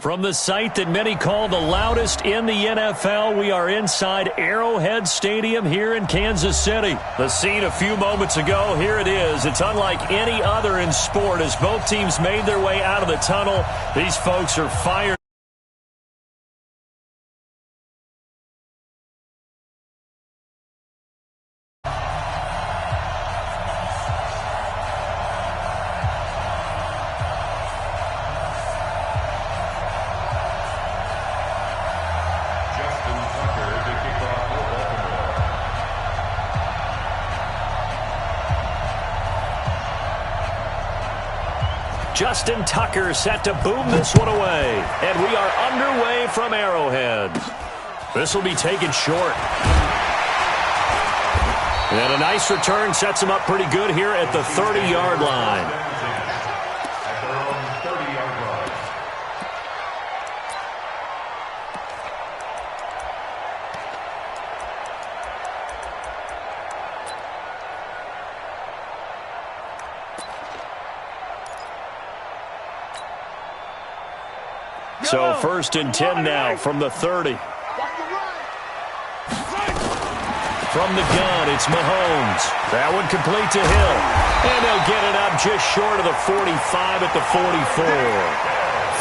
From the site that many call the loudest in the NFL, we are inside Arrowhead Stadium here in Kansas City. The scene a few moments ago, here it is. It's unlike any other in sport as both teams made their way out of the tunnel. These folks are fired. Justin Tucker set to boom this one away. And we are underway from Arrowhead. This will be taken short. And a nice return sets him up pretty good here at the 30-yard line. So 1st and 10 now from the 30. From the gun, it's Mahomes. That one complete to Hill. And they'll get it up just short of the 45 at the 44.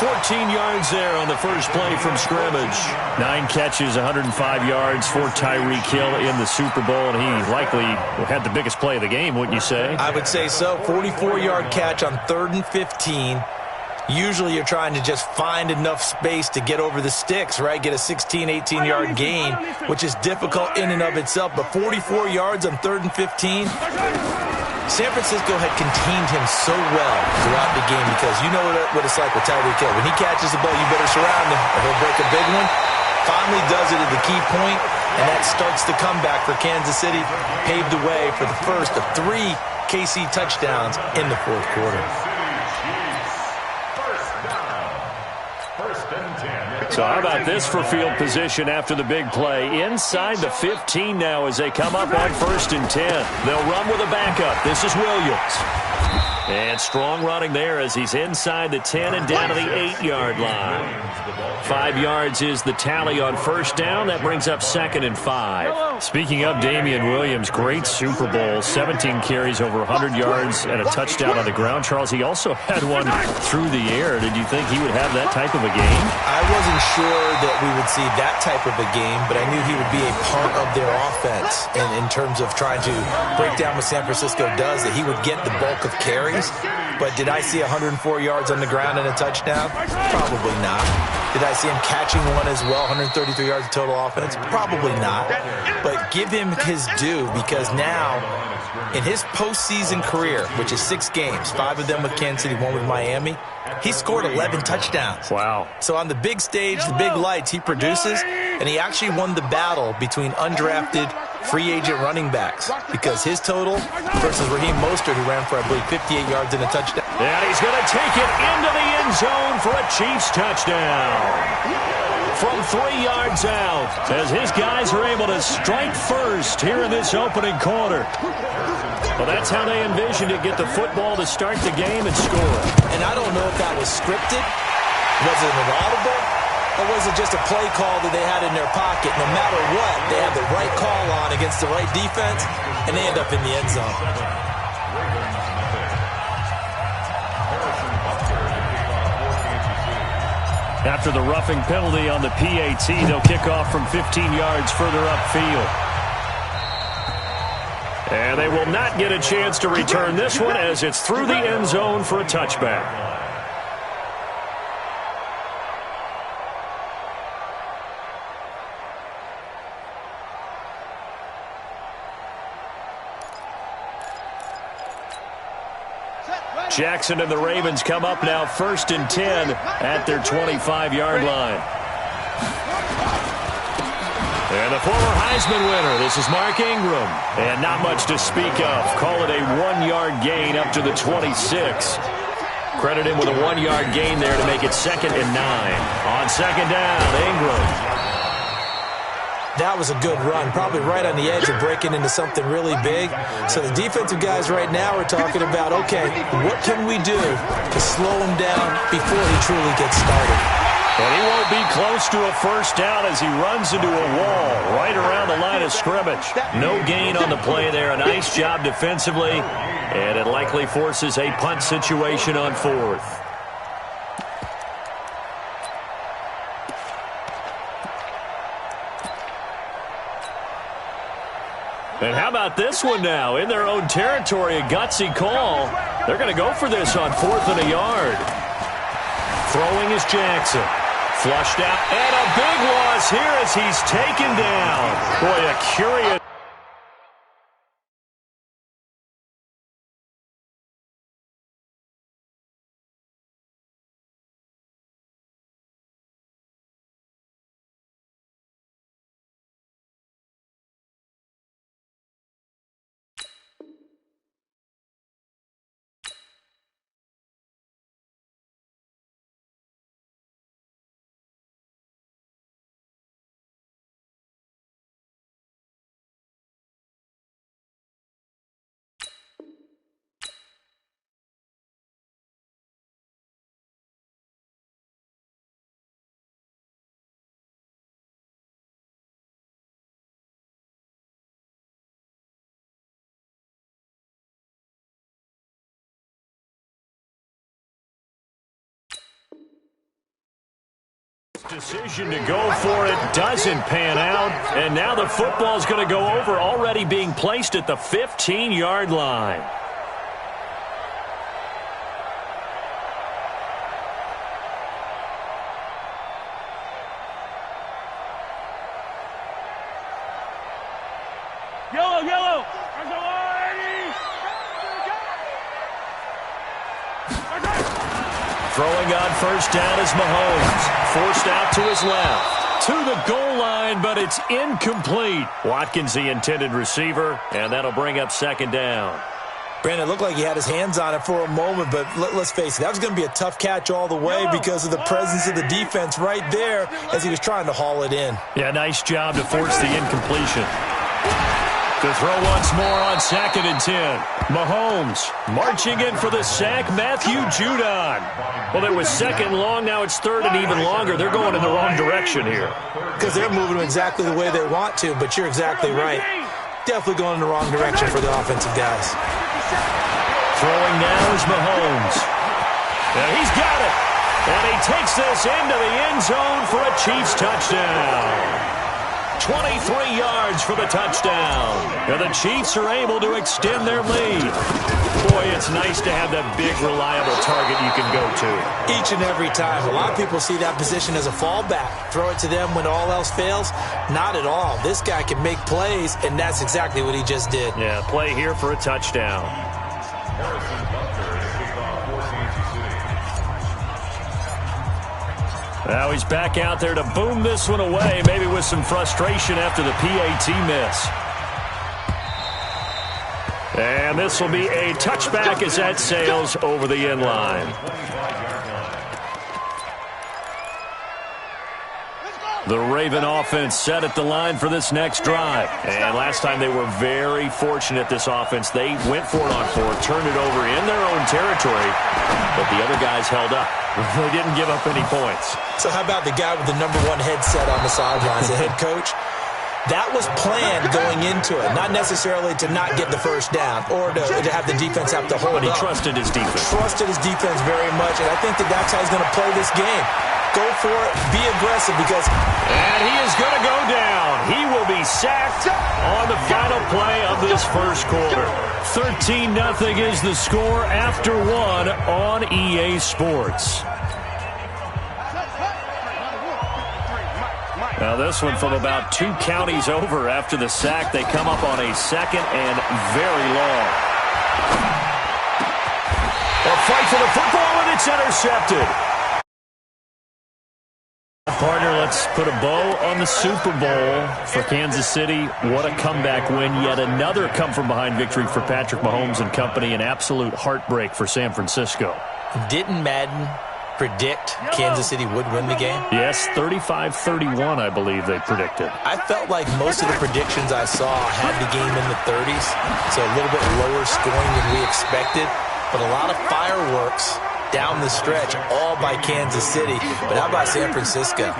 14 yards there on the first play from scrimmage. 9 catches, 105 yards for Tyreek Hill in the Super Bowl, and he likely had the biggest play of the game, wouldn't you say? I would say so. 44-yard catch on 3rd and 15. Usually you're trying to just find enough space to get over the sticks, right? Get a 16, 18-yard gain, which is difficult in and of itself. But 44 yards on 3rd and 15. San Francisco had contained him so well throughout the game because you know what it's like with Tyreek Hill. When he catches the ball, you better surround him or he'll break a big one. Finally does it at the key point, and that starts the comeback for Kansas City. Paved the way for the first of 3 KC touchdowns in the 4th quarter. So how about this for field position after the big play? Inside the 15 now as they come up on 1st and 10. They'll run with a backup. This is Williams. And strong running there as he's inside the 10 and down to the 8-yard line. 5 yards is the tally on 1st down. That brings up 2nd and 5. Speaking of Damian Williams, great Super Bowl. 17 carries, over 100 yards, and a touchdown on the ground. Charles, he also had one through the air. Did you think he would have that type of a game? I wasn't sure that we would see that type of a game, but I knew he would be a part of their offense in terms of trying to break down what San Francisco does, that he would get the bulk of carries. But did I see 104 yards on the ground and a touchdown? Probably not. Did I see him catching one as well, 133 yards of total offense? Probably not. But give him his due because now, in his postseason career, which is 6 games, 5 of them with Kansas City, 1 with Miami, he scored 11 touchdowns. Wow. So on the big stage, the big lights, he produces, and he actually won the battle between undrafted free agent running backs because his total versus Raheem Mostert, who ran for, I believe, 58 yards and a touchdown. And he's going to take it into the end zone for a Chiefs touchdown. From 3 yards out, as his guys are able to strike first here in this opening quarter. Well, that's how they envisioned it, get the football to start the game and score. And I don't know if that was scripted, was it an audible, or was it just a play call that they had in their pocket? No matter what, they have the right call on against the right defense, and they end up in the end zone. After the roughing penalty on the PAT, they'll kick off from 15 yards further upfield. And they will not get a chance to return this one as it's through the end zone for a touchback. Jackson and the Ravens come up now 1st and 10 at their 25-yard line. And the former Heisman winner, this is Mark Ingram. And not much to speak of. Call it a 1-yard gain up to the 26. Credit him with a 1-yard gain there to make it 2nd and 9. On 2nd down, Ingram. That was a good run, probably right on the edge of breaking into something really big. So the defensive guys right now are talking about, okay, what can we do to slow him down before he truly gets started? And he won't be close to a first down as he runs into a wall right around the line of scrimmage. No gain on the play there. A nice job defensively. And it likely forces a punt situation on fourth. And how about this one now? In their own territory, a gutsy call. They're going to go for this on 4th and a yard. Throwing is Jackson. Flushed out. And a big loss here as he's taken down. Boy, a curious... Decision to go for it doesn't pan out, and now the football's going to go over, already being placed at the 15-yard line. Yellow, yellow. Throwing on first down is Mahomes. Forced out to his left. To the goal line, but it's incomplete. Watkins, the intended receiver, and that'll bring up second down. Brandon, it looked like he had his hands on it for a moment, but let's face it, that was going to be a tough catch all the way because of the presence of the defense right there as he was trying to haul it in. Yeah, nice job to force the incompletion. To throw once more on 2nd and 10. Mahomes marching in for the sack, Matthew Judon. Well, it was 2nd long, now it's 3rd and even longer. They're going in the wrong direction here. Because they're moving them exactly the way they want to, but you're exactly right. Definitely going in the wrong direction for the offensive guys. Throwing now is Mahomes. And he's got it. And he takes this into the end zone for a Chiefs touchdown. 23 yards for the touchdown. And the Chiefs are able to extend their lead. Boy, it's nice to have that big, reliable target you can go to. Each and every time. A lot of people see that position as a fallback. Throw it to them when all else fails. Not at all. This guy can make plays, and that's exactly what he just did. Yeah, play here for a touchdown. Now he's back out there to boom this one away, maybe with some frustration after the PAT miss. And this will be a touchback as that sails over the end line. The Raven offense set at the line for this next drive. And last time they were very fortunate, this offense. They went for it on 4th, turned it over in their own territory, but the other guys held up. They didn't give up any points. So how about the guy with the #1 headset on the sidelines, the head coach? That was planned going into it, not necessarily to not get the first down or to have the defense have to hold up. But he trusted his defense. Trusted his defense very much, and I think that's how he's going to play this game. Go for it, be aggressive because... And he is going to go down. He will be sacked on the final play of this first quarter. 13-0 is the score after 1 on EA Sports. Now this one from about 2 counties over after the sack. They come up on a 2nd and very long. A fight for the football, and it's intercepted. Partner, let's put a bow on the Super Bowl for Kansas City. What a comeback win. Yet another come-from-behind victory for Patrick Mahomes and company. An absolute heartbreak for San Francisco. Didn't Madden predict Kansas City would win the game? Yes, 35-31, I believe they predicted. I felt like most of the predictions I saw had the game in the 30s, so a little bit lower scoring than we expected, but a lot of fireworks down the stretch, all by Kansas City. But how about San Francisco?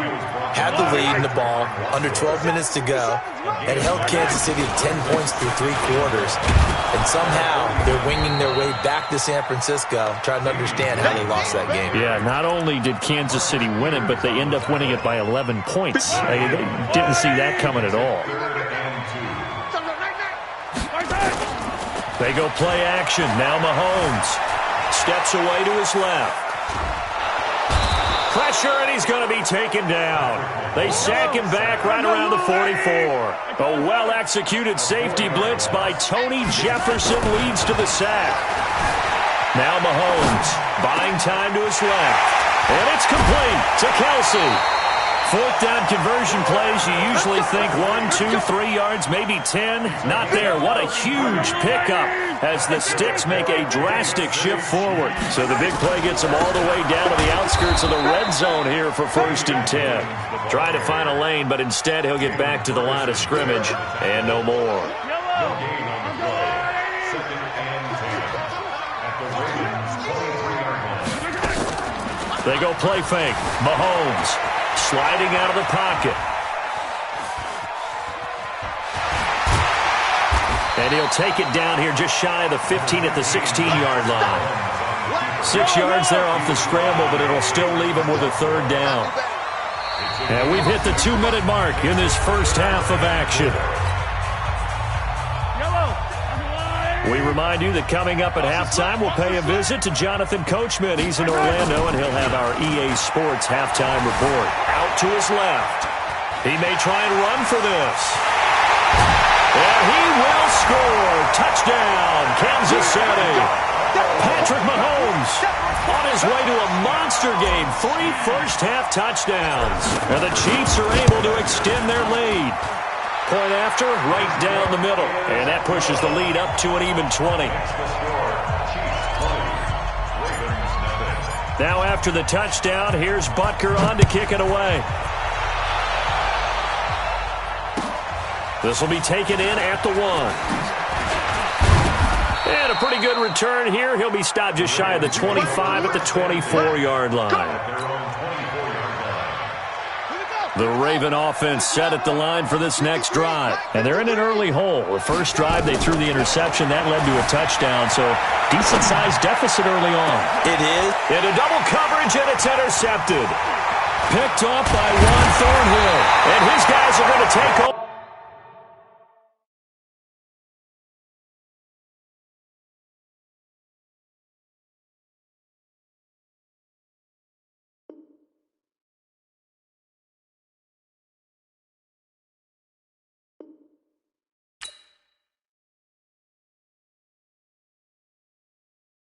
Had the lead in the ball, under 12 minutes to go, and held Kansas City to 10 points through 3 quarters. And somehow they're winging their way back to San Francisco, trying to understand how they lost that game. Yeah, not only did Kansas City win it, but they end up winning it by 11 points. They didn't see that coming at all. They go play action. Now Mahomes steps away to his left. Pressure, and he's going to be taken down. They sack him back right around the 44. A well-executed safety blitz by Tony Jefferson leads to the sack. Now Mahomes buying time to his left. And it's complete to Kelsey. 4th down conversion plays, you usually think 1, 2, 3 yards, maybe 10. Not there. What a huge pickup as the Sticks make a drastic shift forward. So the big play gets them all the way down to the outskirts of the red zone here for 1st and 10. Trying to find a lane, but instead he'll get back to the line of scrimmage and no more. They go play fake. Mahomes sliding out of the pocket. And he'll take it down here just shy of the 15 at the 16-yard line. 6 yards there off the scramble, but it'll still leave him with a 3rd down. And we've hit the 2-minute mark in this first half of action. We remind you that coming up at halftime, we'll pay a visit to Jonathan Coachman. He's in Orlando, and he'll have our EA Sports halftime report. Out to his left. He may try and run for this. And he will score. Touchdown, Kansas City. Patrick Mahomes on his way to a monster game. 3 first-half touchdowns. And the Chiefs are able to extend their lead. Point after, right down the middle. And that pushes the lead up to an even 20. Now after the touchdown, here's Butker on to kick it away. This will be taken in at the 1. And a pretty good return here. He'll be stopped just shy of the 25 at the 24-yard line. The Raven offense set at the line for this next drive. And they're in an early hole. The first drive, they threw the interception. That led to a touchdown, so decent-sized deficit early on. It is. Into double coverage, and it's intercepted. Picked off by Juan Thornhill. And his guys are going to take over.